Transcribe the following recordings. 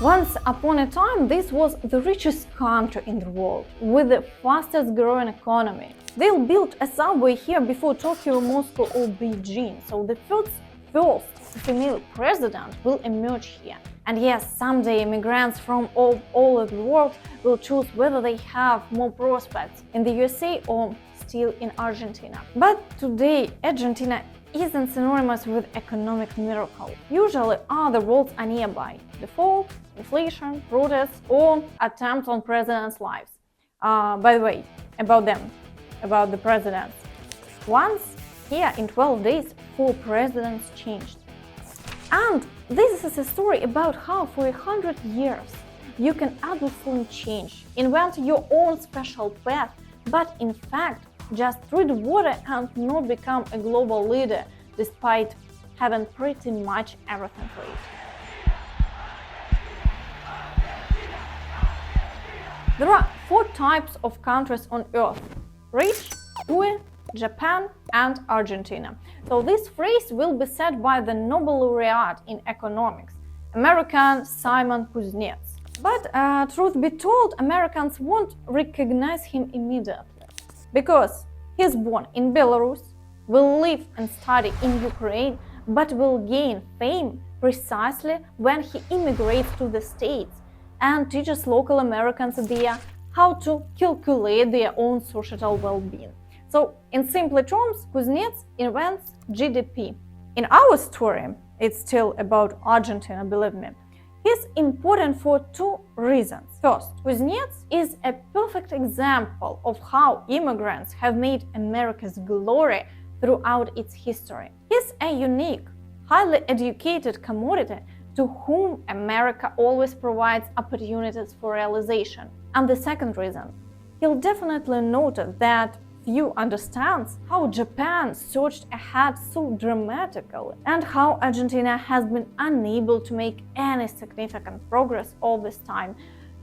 Once upon a time, this was the richest country in the world, with the fastest growing economy. They'll build a subway here before Tokyo, Moscow or Beijing, so the first female president will emerge here. And yes, someday immigrants from all over the world will choose whether they have more prospects in the USA or still in Argentina. But today, Argentina isn't synonymous with economic miracle. Usually other worlds are nearby: default, inflation, protests, or attempts on presidents' lives. By the way, about the presidents. Once here in 12 days, 4 presidents changed. And this is a story about how for 100 years you can adultfully change, invent your own special path, but in fact just tread water and not become a global leader despite having pretty much everything for it. There are 4 types of countries on Earth: rich, poor, Japan and Argentina. So this phrase will be said by the Nobel laureate in economics, American Simon Kuznets. But truth be told, Americans won't recognize him immediately, because he's born in Belarus, will live and study in Ukraine, but will gain fame precisely when he immigrates to the States and teaches local Americans there how to calculate their own societal well-being. So, in simple terms, Kuznets invents GDP. In our story, it's still about Argentina, believe me. He's important for 2 reasons. First, Kuznets is a perfect example of how immigrants have made America's glory throughout its history. He's a unique, highly educated commodity to whom America always provides opportunities for realization. And the second reason, he'll definitely notice that few understands how Japan surged ahead so dramatically and how Argentina has been unable to make any significant progress all this time,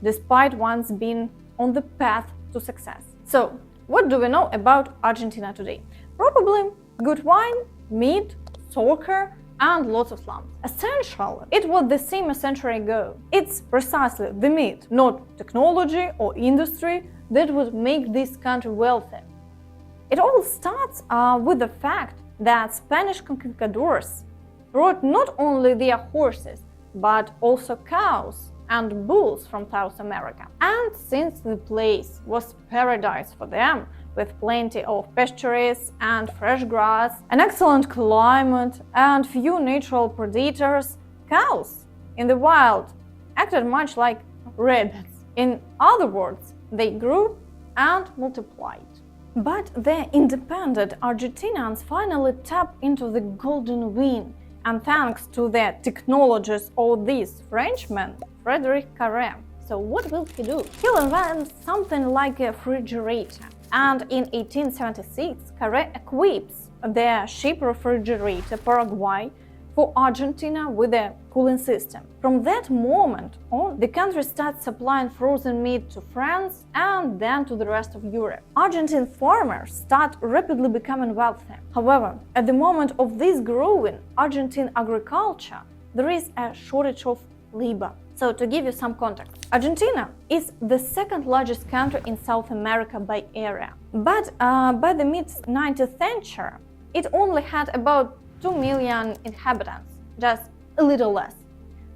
despite once being on the path to success. So, what do we know about Argentina today? Probably good wine, meat, soccer, and lots of slums. Essentially, it was the same a century ago. It's precisely the meat, not technology or industry, that would make this country wealthy. It all starts with the fact that Spanish conquistadors brought not only their horses, but also cows and bulls from South America. And since the place was paradise for them, with plenty of pastures and fresh grass, an excellent climate, and few natural predators, cows in the wild acted much like rabbits. In other words, they grew and multiplied. But the independent Argentinians finally tapped into the golden vein, and thanks to the technologies of this Frenchman, Frédéric Carré. So what will he do? He'll invent something like a refrigerator. And in 1876, Carré equips the ship refrigerator Paraguay for Argentina with a cooling system. From that moment on, the country starts supplying frozen meat to France and then to the rest of Europe. Argentine farmers start rapidly becoming wealthy. However, at the moment of this growing Argentine agriculture, there is a shortage of labor. So, to give you some context, Argentina is the 2nd largest country in South America by area. But by the mid-19th century, it only had about 2 million inhabitants, just a little less.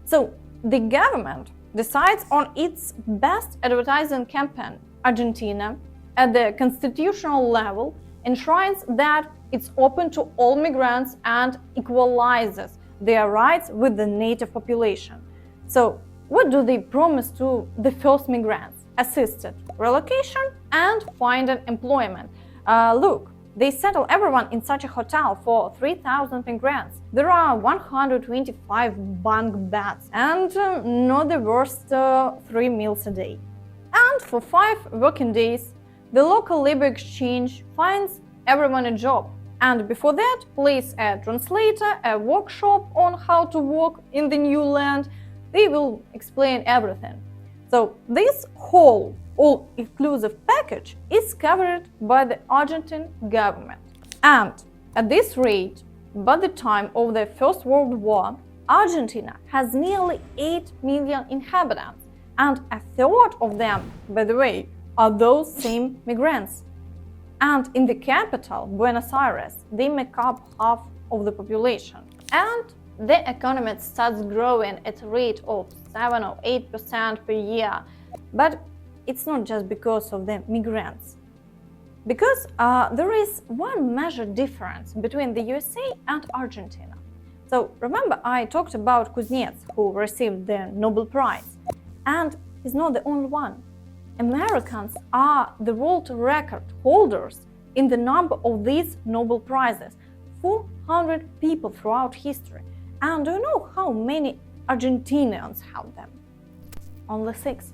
So, the government decides on its best advertising campaign. Argentina, at the constitutional level, enshrines that it's open to all migrants and equalizes their rights with the native population. So, what do they promise to the first migrants? Assisted relocation and finding employment. Look, they settle everyone in such a hotel for 3,000 migrants. There are 125 bunk beds and not the worst 3 meals a day. And for 5 working days, the local labor exchange finds everyone a job. And before that, place a translator, a workshop on how to work in the new land. They will explain everything. So this whole all-inclusive package is covered by the Argentine government. And at this rate, by the time of the First World War, Argentina has nearly 8 million inhabitants, and a third of them, by the way, are those same migrants. And in the capital, Buenos Aires, they make up half of the population. And the economy starts growing at a rate of 7 or 8% per year. But it's not just because of the migrants. Because there is one major difference between the USA and Argentina. So remember I talked about Kuznets, who received the Nobel Prize. And he's not the only one. Americans are the world record holders in the number of these Nobel Prizes, 400 people throughout history. And do you know how many Argentinians have them? Only 6.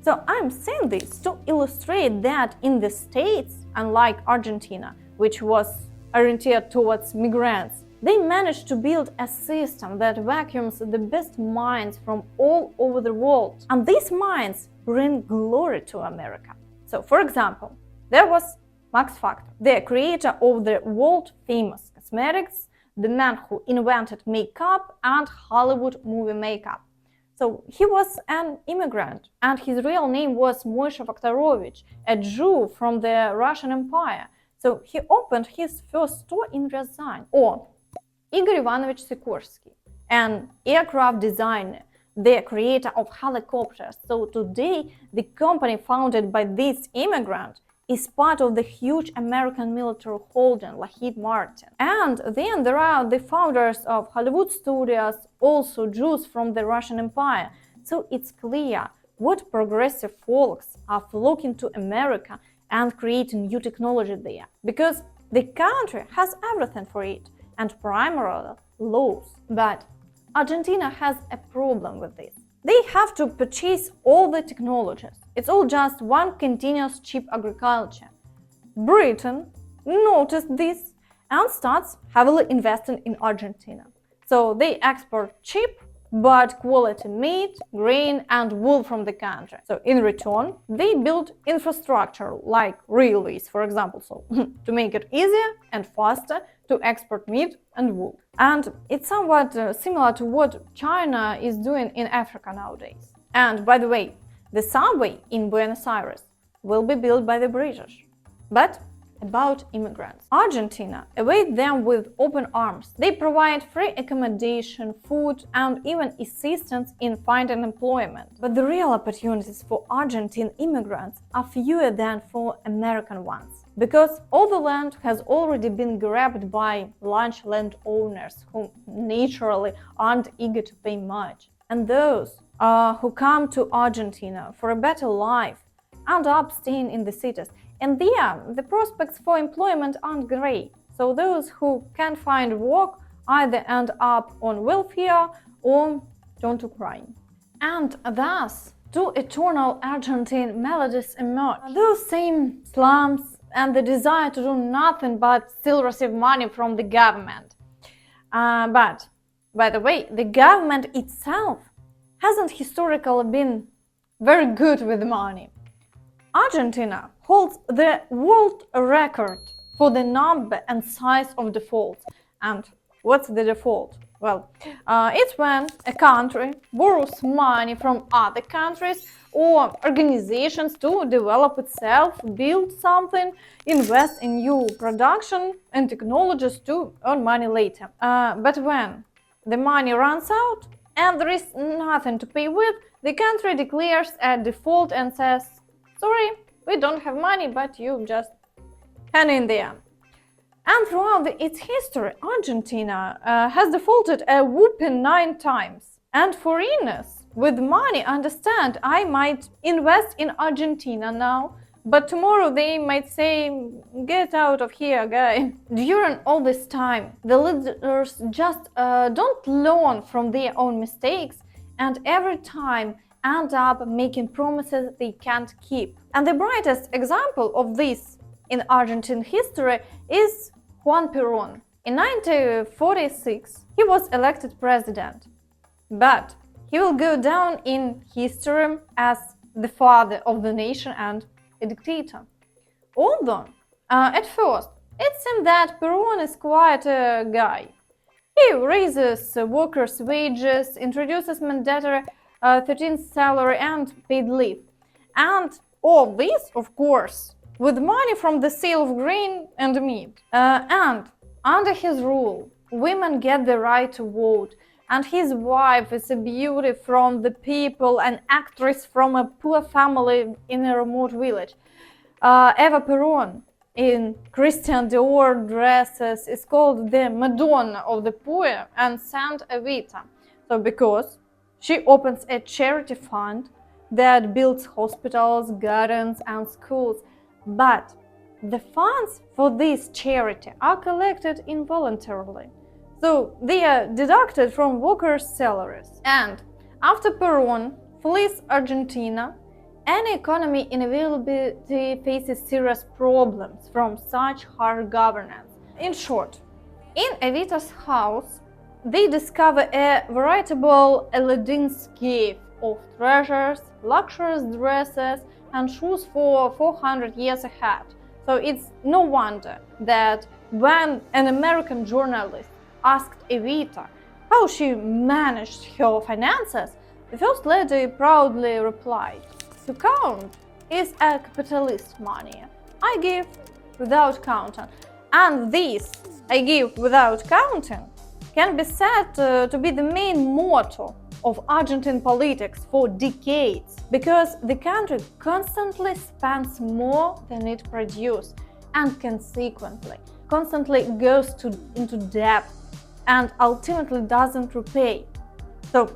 So I'm saying this to illustrate that in the States, unlike Argentina, which was oriented towards migrants, they managed to build a system that vacuums the best minds from all over the world. And these minds bring glory to America. So, for example, there was Max Factor, the creator of the world-famous cosmetics, the man who invented makeup and Hollywood movie makeup. So he was an immigrant, and his real name was Moshe Faktorovich, a Jew from the Russian Empire. So he opened his first store in Ryazan. Or Igor Ivanovich Sikorsky, an aircraft designer, the creator of helicopters. So today, the company founded by this immigrant is part of the huge American military holding Lockheed Martin. And then there are the founders of Hollywood studios, also Jews from the Russian Empire. So it's clear what progressive folks are flocking to America and creating new technology there. Because the country has everything for it, and primarily laws. But Argentina has a problem with this. They have to purchase all the technologies. It's all just one continuous cheap agriculture. Britain noticed this and starts heavily investing in Argentina. So they export cheap but quality meat, grain and wool from the country. So in return, they build infrastructure like railways, for example, so to make it easier and faster to export meat and wool. And it's somewhat similar to what China is doing in Africa nowadays. And by the way, the subway in Buenos Aires will be built by the British. But about immigrants. Argentina awaits them with open arms. They provide free accommodation, food, and even assistance in finding employment. But the real opportunities for Argentine immigrants are fewer than for American ones. Because all the land has already been grabbed by large landowners who naturally aren't eager to pay much. And those who come to Argentina for a better life end up staying in the cities. And there, the prospects for employment aren't great. So those who can't find work either end up on welfare or turn to crime. And thus, two eternal Argentine melodies emerge. Those same slums and the desire to do nothing but still receive money from the government. But, by the way, the government itself hasn't historically been very good with money. Argentina holds the world record for the number and size of defaults. And what's the default? Well, it's when a country borrows money from other countries or organizations to develop itself, build something, invest in new production and technologies to earn money later. But when the money runs out and there is nothing to pay with, the country declares a default and says, sorry, we don't have money, but you just hang in there. And throughout its history, Argentina has defaulted a whopping 9 times. And foreigners with money understand I might invest in Argentina now, but tomorrow they might say, get out of here, guy. During all this time, the leaders just don't learn from their own mistakes, and every time end up making promises they can't keep. And the brightest example of this in Argentine history is Juan Perón. In 1946, he was elected president, but he will go down in history as the father of the nation and a dictator. Although, at first, it seemed that Perón is quite a guy. He raises workers' wages, introduces mandatory 13th salary and paid leave. And all this, of course, with money from the sale of grain and meat. And under his rule, women get the right to vote, and his wife is a beauty from the people, an actress from a poor family in a remote village. Eva Peron in Christian Dior dresses is called the Madonna of the poor and Saint Evita. So because she opens a charity fund that builds hospitals, gardens and schools. But the funds for this charity are collected involuntarily. So they are deducted from workers' salaries. And after Peron flees Argentina, any economy inevitably faces serious problems from such hard governance. In short, in Evita's house, they discover a veritable Aladdin's cave of treasures, luxurious dresses, and shoes for 400 years ahead. So it's no wonder that when an American journalist asked Evita how she managed her finances, the First Lady proudly replied, "To count is a capitalist money. I give without counting." And this, "I give without counting," can be said to be the main motto of Argentine politics for decades, because the country constantly spends more than it produces and consequently constantly goes into debt and ultimately doesn't repay. So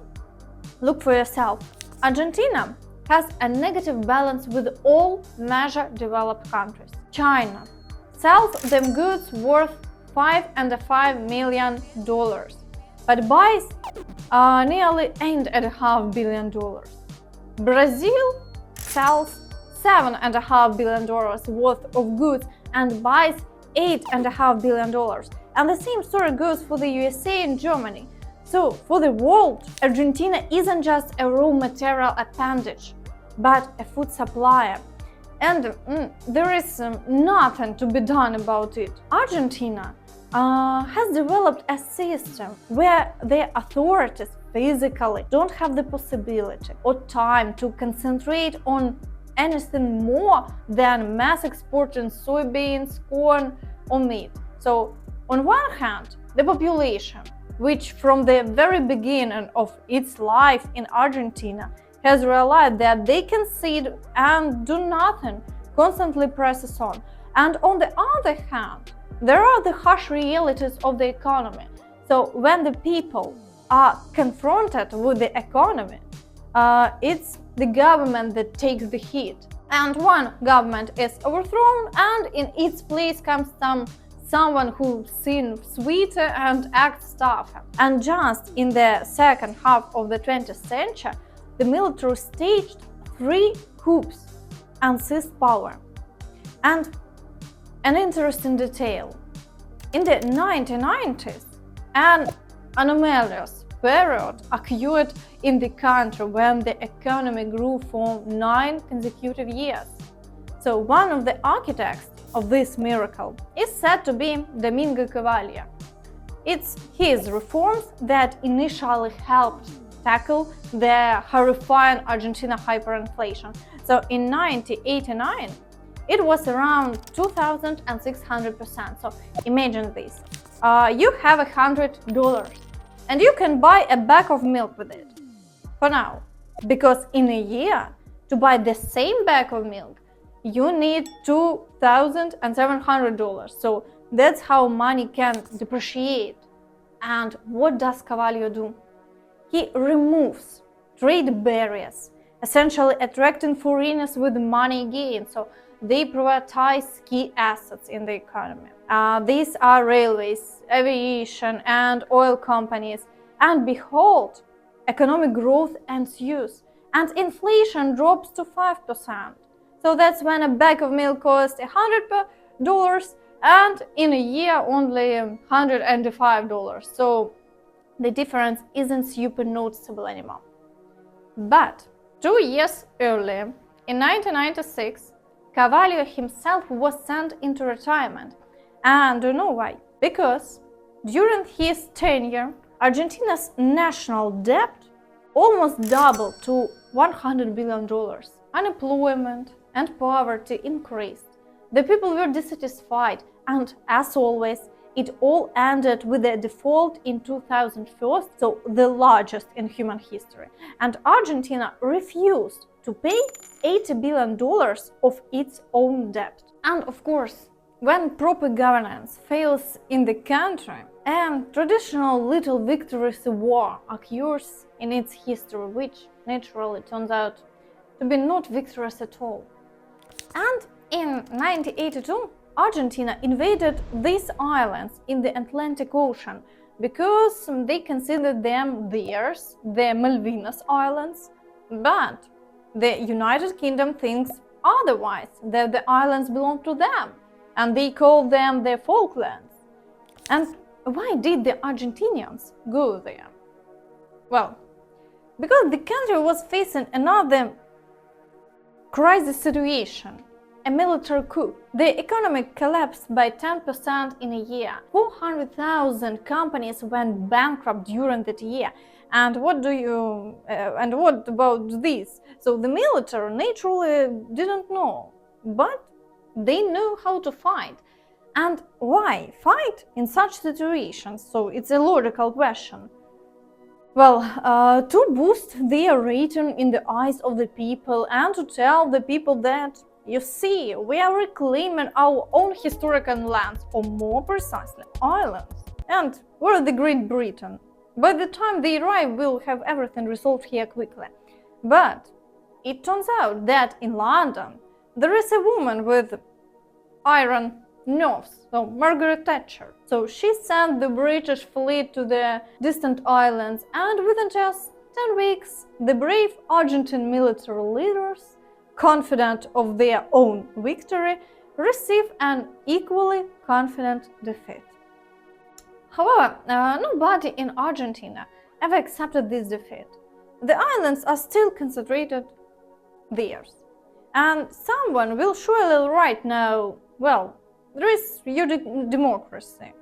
look for yourself. Argentina has a negative balance with all major developed countries. China sells them goods worth $5.5 million, but buys nearly $8.5 billion. Brazil sells $7.5 billion worth of goods and buys $8.5 billion. And the same story goes for the USA and Germany. So for the world, Argentina isn't just a raw material appendage, but a food supplier. And there is nothing to be done about it. Argentina has developed a system where the authorities physically don't have the possibility or time to concentrate on anything more than mass exporting soybeans, corn, or meat. So, on one hand, the population, which from the very beginning of its life in Argentina has realized that they can sit and do nothing, constantly presses on. And on the other hand, there are the harsh realities of the economy. So when the people are confronted with the economy, it's the government that takes the hit. And one government is overthrown, and in its place comes someone who seems sweeter and acts tougher. And just in the second half of the 20th century, the military staged 3 coups and seized power. And an interesting detail: in the 1990s, an anomalous period occurred in the country when the economy grew for 9 consecutive years. So one of the architects of this miracle is said to be Domingo Cavallo. It's his reforms that initially helped tackle the horrifying Argentina hyperinflation. So in 1989, it was around 2,600%. So imagine this. You have $100 and you can buy a bag of milk with it. For now, because in a year, to buy the same bag of milk, you need $2,700. So that's how money can depreciate. And what does Cavallo do? He removes trade barriers, essentially attracting foreigners with money again. So they privatize key assets in the economy. These are railways, aviation, and oil companies. And behold, economic growth ensues, and inflation drops to 5%. So that's when a bag of milk costs $100, and in a year only $105. So the difference isn't super noticeable anymore. But 2 years earlier, in 1996, Cavallo himself was sent into retirement. And do you know why? Because During his tenure, Argentina's national debt almost doubled to $100 billion. Unemployment and poverty increased. The people were dissatisfied, and as always, it all ended with a default in 2001, so the largest in human history. And Argentina refused to pay $80 billion of its own debt. And of course, when proper governance fails in the country, a traditional little victorious war occurs in its history, which naturally turns out to be not victorious at all. And in 1982, Argentina invaded these islands in the Atlantic Ocean because they considered them theirs, the Malvinas-Islands. But the United Kingdom thinks otherwise, that the islands belong to them, and they call them the Falklands. And why did the Argentinians go there? Well, because the country was facing another crisis situation, a military coup. The economy collapsed by 10% in a year. 400,000 companies went bankrupt during that year. And what about this? So the military naturally didn't know, but they knew how to fight. And why fight in such situations? So it's a logical question. Well, to boost their rating in the eyes of the people and to tell the people that, you see, we are reclaiming our own historical lands, or more precisely, islands. And we're the Great Britain. By the time they arrive, we'll have everything resolved here quickly. But it turns out that in London, there is a woman with iron nerves, so Margaret Thatcher. So she sent the British fleet to the distant islands, and within just 10 weeks, the brave Argentine military leaders, confident of their own victory, received an equally confident defeat. However, nobody in Argentina ever accepted this defeat. The islands are still considered theirs. And someone will surely write now, well, there is your democracy.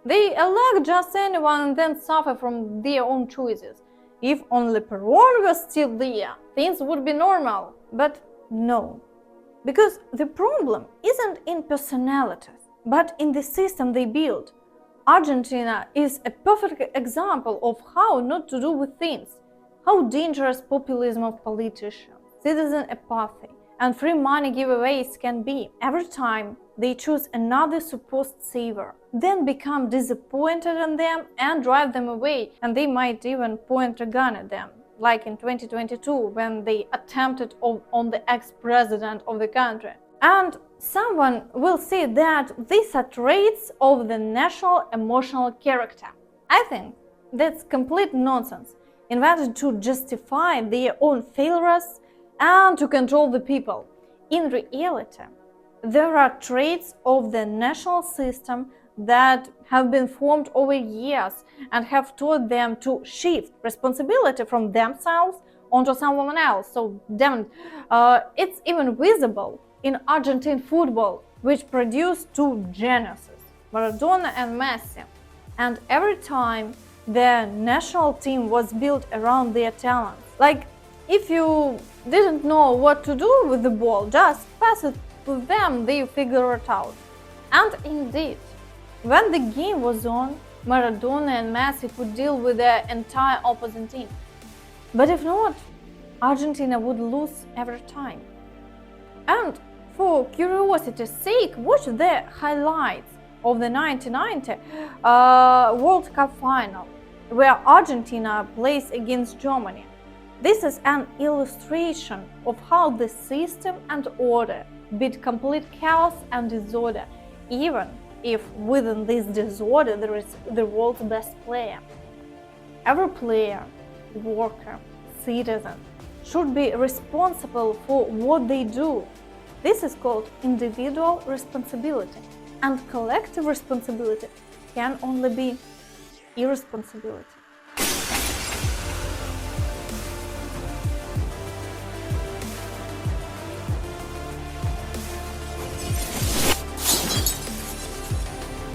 They elect just anyone and then suffer from their own choices. If only Peron was still there, things would be normal. But no, because the problem isn't in personalities, but in the system they built. Argentina is a perfect example of how not to do with things, how dangerous populism of politicians, citizen apathy, and free money giveaways can be. Every time they choose another supposed savior, then become disappointed in them and drive them away, and they might even point a gun at them, like in 2022 when they attempted on the ex-president of the country. And someone will say that these are traits of the national emotional character. I think that's complete nonsense, invented to justify their own failures and to control the people. In reality, there are traits of the national system that have been formed over years and have taught them to shift responsibility from themselves onto someone else. So, damn it, it's even visible in Argentine football, which produced two geniuses, Maradona and Messi. And every time the national team was built around their talents. Like, if you didn't know what to do with the ball, just pass it to them, they figure it out. And indeed, when the game was on, Maradona and Messi could deal with the entire opposing team. But if not, Argentina would lose every time. And for curiosity's sake, watch the highlights of the 1990 World Cup final, where Argentina plays against Germany. This is an illustration of how the system and order beat complete chaos and disorder, even if within this disorder there is the world's best player. Every player, worker, citizen should be responsible for what they do. This is called individual responsibility, and collective responsibility can only be irresponsibility.